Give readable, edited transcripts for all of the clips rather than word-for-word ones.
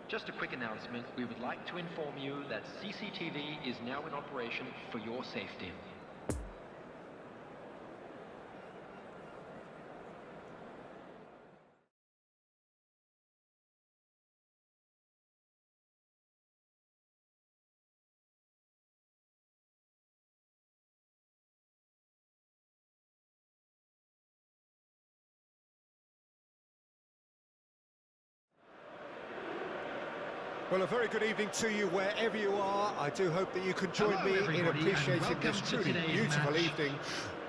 Just a quick announcement, we would like to inform you that CCTV is now in operation for your safety. Well, a very good evening to you wherever you are. I do hope that you can join me in appreciating this truly beautiful evening.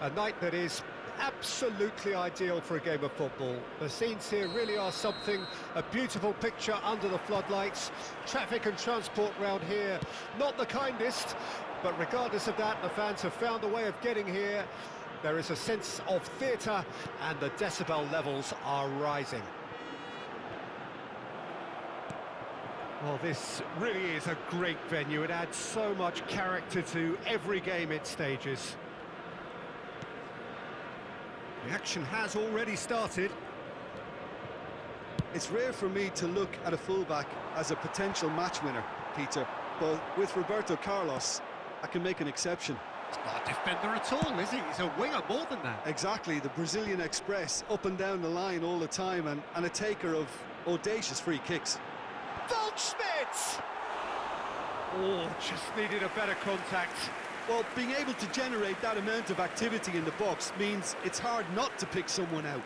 A night that is absolutely ideal for a game of football. The scenes here really are something, a beautiful picture under the floodlights. Traffic and transport round here, not the kindest, but regardless of that, the fans have found a way of getting here. There is a sense of theatre and the decibel levels are rising. Well, this really is a great venue. It adds so much character to every game it stages. The action has already started. It's rare for me to look at a fullback as a potential match winner, Peter, but with Roberto Carlos, I can make an exception. He's not a defender at all, is he? He's a winger more than that. Exactly, the Brazilian Express, up and down the line all the time, and a taker of audacious free kicks. Schmidt! Oh, just needed a better contact. Well, being able to generate that amount of activity in the box means it's hard not to pick someone out.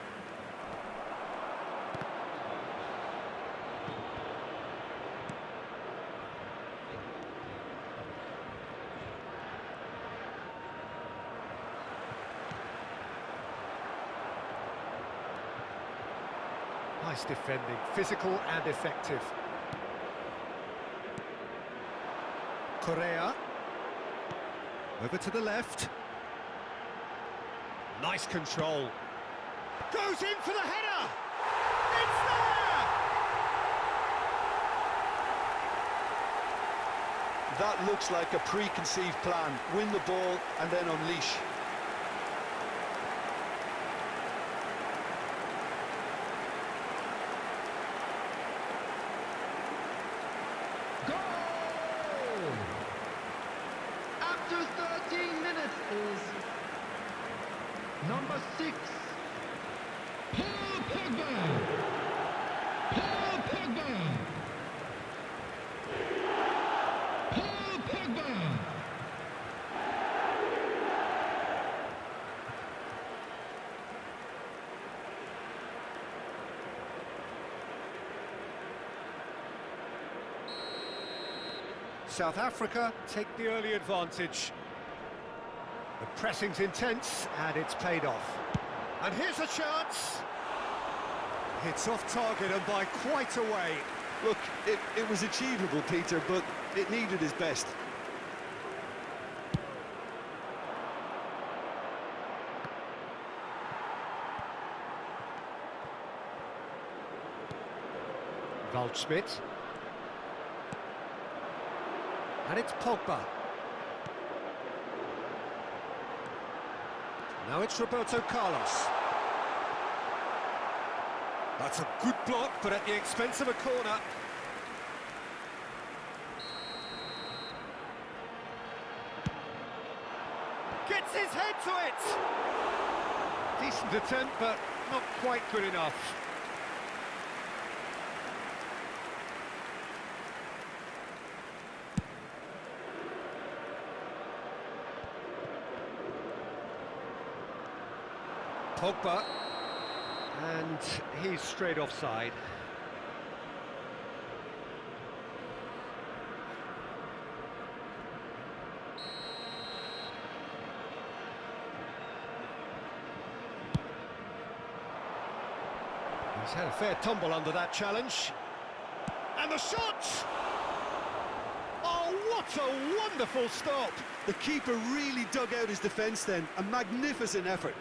Nice defending, physical and effective. Correa, over to the left, nice control, goes in for the header, it's there! That looks like a preconceived plan, win the ball and then unleash. Number 6, Paul Pogba. Paul Pogba. Paul Pogba. South Africa take the early advantage. The pressing's intense, and it's paid off. And here's a chance! It's off target and by quite a way. Look, it was achievable, Peter, but it needed his best. Schmidt. And it's Pogba. Now it's Roberto Carlos. That's a good block, but at the expense of a corner. Gets his head to it! Decent attempt, but not quite good enough. Pogba, and he's straight offside. He's had a fair tumble under that challenge. And the shot! Oh, what a wonderful stop! The keeper really dug out his defence then, a magnificent effort.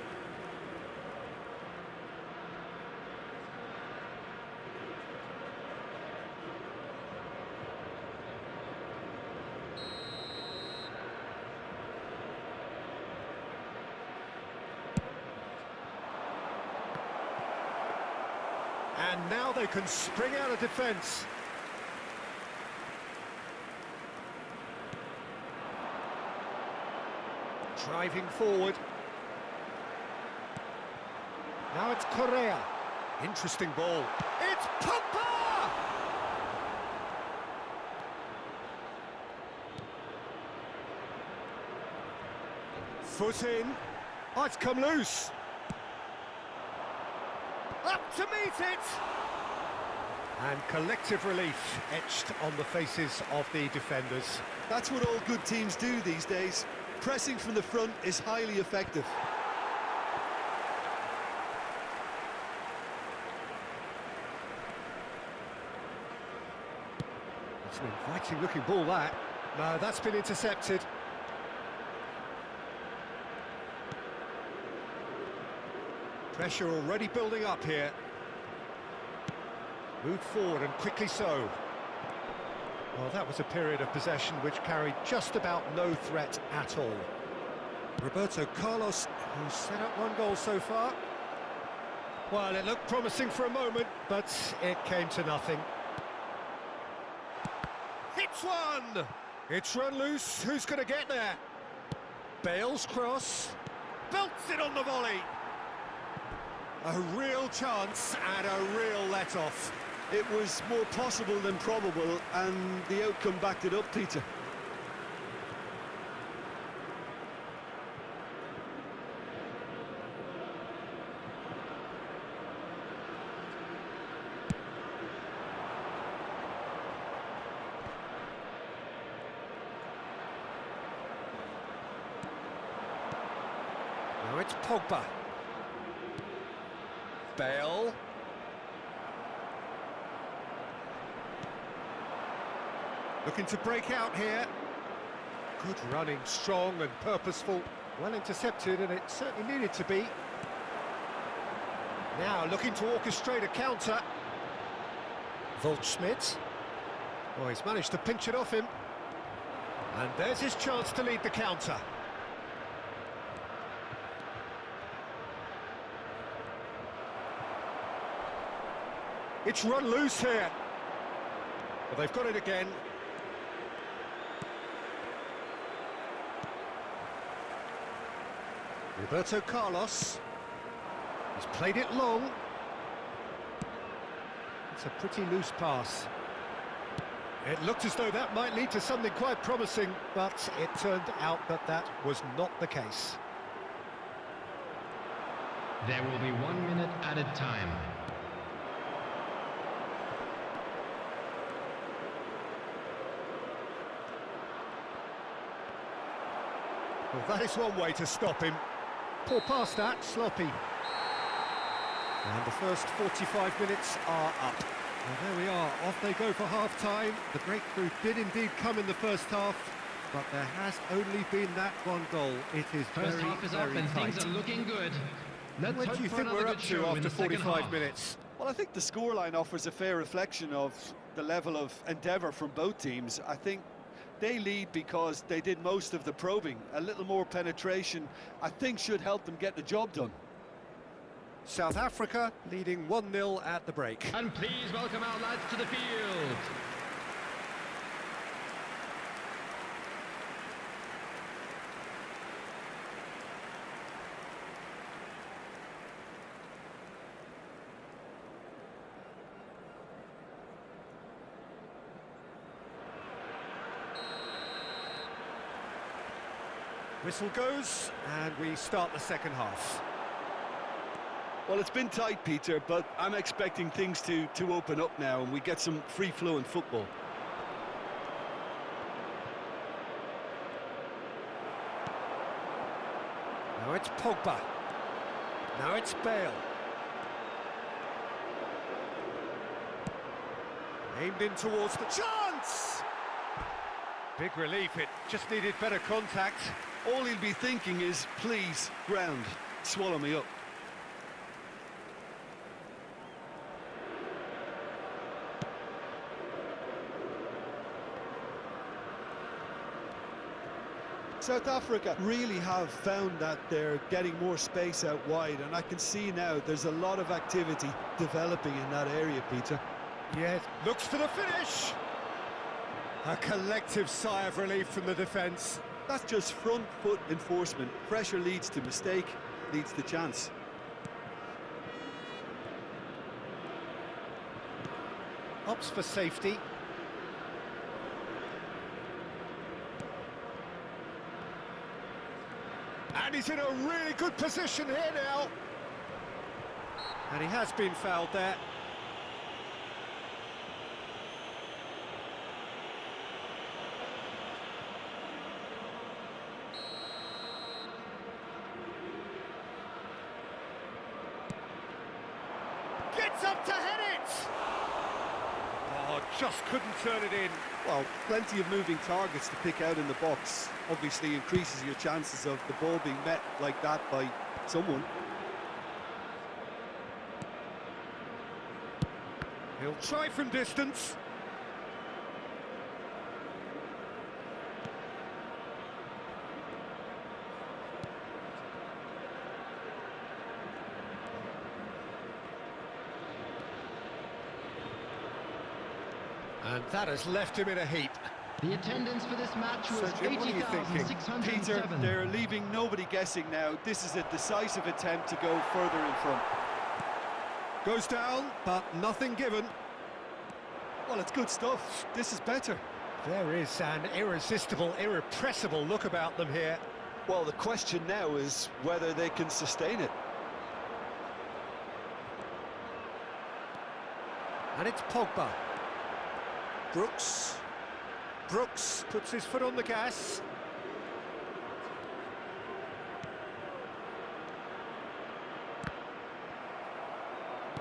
And now they can spring out of defence. Driving forward. Now it's Correa. Interesting ball. It's Pogba! Foot in. Oh, it's come loose. Up to meet it! And collective relief etched on the faces of the defenders. That's what all good teams do these days. Pressing from the front is highly effective. It's an inviting looking ball, that. No, that's been intercepted. Pressure already building up here. Moved forward and quickly so. Well, that was a period of possession which carried just about no threat at all. Roberto Carlos, who's set up one goal so far. Well, it looked promising for a moment, but it came to nothing. Hits one! It's run loose. Who's going to get there? Bale's cross. Belts it on the volley. A real chance and a real let-off. It was more possible than probable, and the outcome backed it up, Peter. Now it's Pogba. Bale. Looking to break out here. Good running, strong and purposeful. Well intercepted, and it certainly needed to be. Now looking to orchestrate a counter. Waldschmidt. Oh, he's managed to pinch it off him. And there's his chance to lead the counter. It's run loose here. Well, they've got it again. Roberto Carlos. He's played it long. It's a pretty loose pass. It looked as though that might lead to something quite promising, but it turned out that that was not the case. There will be 1 minute added time. Well, that is one way to stop him. Poor pass that, sloppy. And the first 45 minutes are up. Well, there we are, off they go for half-time. The breakthrough did indeed come in the first half, but there has only been that one goal. It is First very, half is up very and tight. things are looking good. Let's What hope do you for think another we're up good to show in after the second 45 half. minutes? Well, I think the scoreline offers a fair reflection of the level of endeavour from both teams. I think they lead because they did most of the probing. A little more penetration, I think, should help them get the job done. South Africa leading 1-0 at the break. And please welcome our lads to the field. Whistle goes, and we start the second half. Well, it's been tight, Peter, but I'm expecting things to open up now and we get some free-flowing football. Now it's Pogba. Now it's Bale. Aimed in towards the chance! Big relief, it just needed better contact. All he'll be thinking is, please, ground, swallow me up. South Africa really have found that they're getting more space out wide, and I can see now there's a lot of activity developing in that area, Peter. Yes, looks for the finish! A collective sigh of relief from the defence. That's just front foot enforcement. Pressure leads to mistake, leads to chance. Opts for safety. And he's in a really good position here now. And he has been fouled there. Gets up to head it! Oh, just couldn't turn it in. Well, plenty of moving targets to pick out in the box. Obviously increases your chances of the ball being met like that by someone. He'll try from distance. And that has left him in a heap. The attendance for this match was So, Jim, what are you thinking? 80,607. Peter, they're leaving nobody guessing now. This is a decisive attempt to go further in front. Goes down, but nothing given. Well, it's good stuff. This is better. There is an irresistible, irrepressible look about them here. Well, the question now is whether they can sustain it. And it's Pogba. Brooks puts his foot on the gas.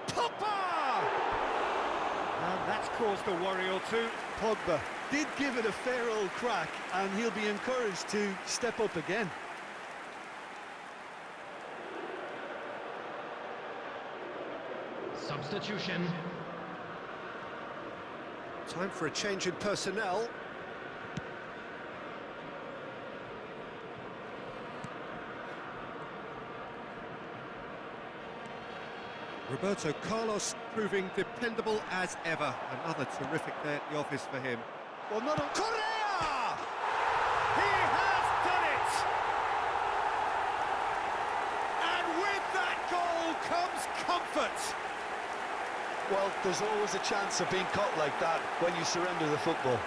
Pogba! And that's caused a worry or two. Pogba did give it a fair old crack, and he'll be encouraged to step up again. Substitution. Time for a change in personnel. Roberto Carlos proving dependable as ever. Another terrific day at the office for him. Well, not a... Correa! He has done it! And with that goal comes comfort. Well, there's always a chance of being caught like that when you surrender the football.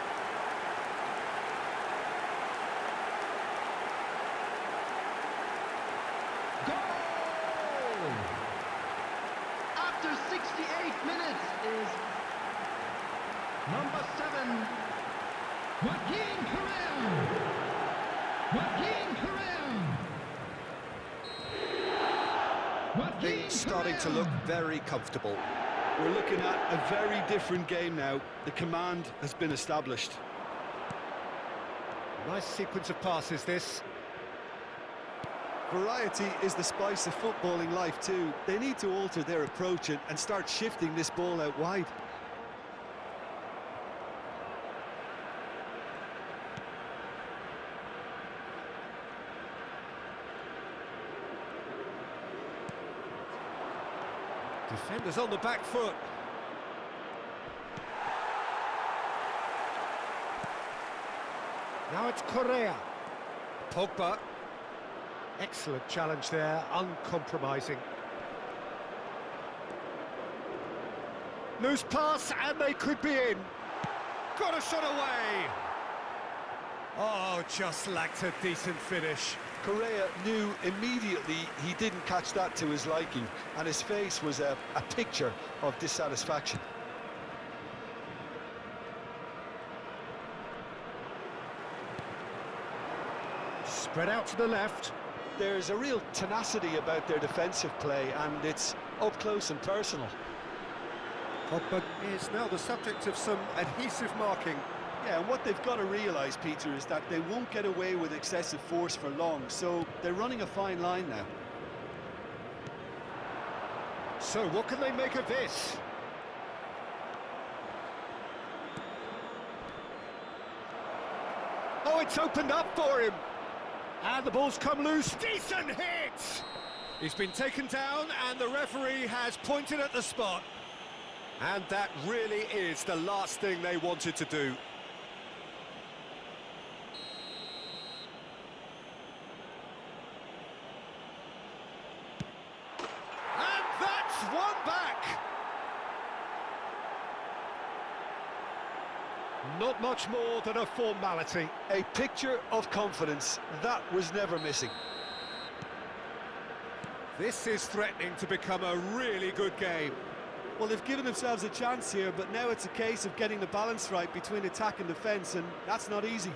Goal! After 68 minutes is number 7, Joaquin Correa. Joaquin Correa. Things starting to look very comfortable. We're looking at a very different game now. The command has been established. Nice sequence of passes, this. Variety is the spice of footballing life too. They need to alter their approach and start shifting this ball out wide. Defenders on the back foot. Now it's Correa. Pogba. Excellent challenge there, uncompromising. Loose pass, and they could be in. Got a shot away. Oh, just lacked a decent finish. Correa knew immediately he didn't catch that to his liking, and his face was a picture of dissatisfaction. Spread out to the left. There's a real tenacity about their defensive play, and it's up close and personal. Pogba is now the subject of some adhesive marking. Yeah, and what they've got to realise, Peter, is that they won't get away with excessive force for long, so they're running a fine line now. So what can they make of this? Oh, it's opened up for him. And the ball's come loose. Decent hit! He's been taken down, and the referee has pointed at the spot. And that really is the last thing they wanted to do. Not much more than a formality. A picture of confidence. That was never missing. This is threatening to become a really good game. Well, they've given themselves a chance here, but now it's a case of getting the balance right between attack and defence, and that's not easy.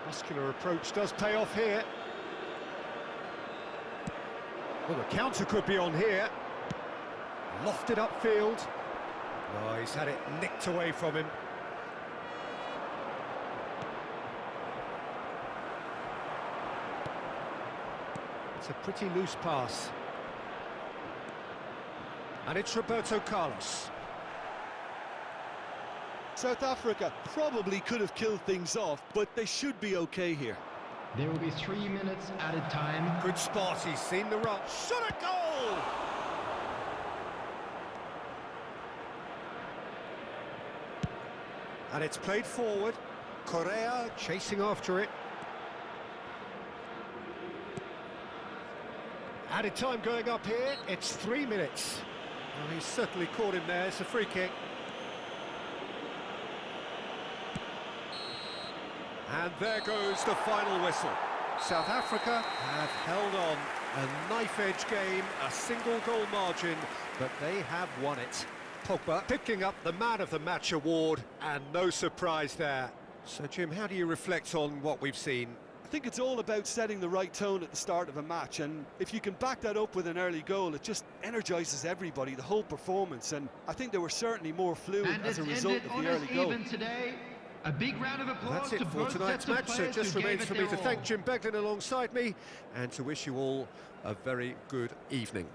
Muscular approach does pay off here. Well, the counter could be on here. Lofted upfield. Oh, he's had it nicked away from him. It's a pretty loose pass. And it's Roberto Carlos. South Africa probably could have killed things off, but they should be okay here. There will be 3 minutes added time. Good spot, he's seen the run. Shot a goal! And it's played forward. Correa chasing after it. Added time going up here, it's 3 minutes. Well, he's certainly caught him there, it's a free kick. And there goes the final whistle. South Africa have held on. A knife-edge game, a single goal margin, but they have won it. Pogba picking up the Man of the Match award, and no surprise there. So, Jim, how do you reflect on what we've seen? I think it's all about setting the right tone at the start of a match, and if you can back that up with an early goal, it just energises everybody, the whole performance, and I think they were certainly more fluid as a result of the early goal. Today. A big round of applause. That's it for tonight's match, so it just remains for me to thank Jim Beglin alongside me and to wish you all a very good evening.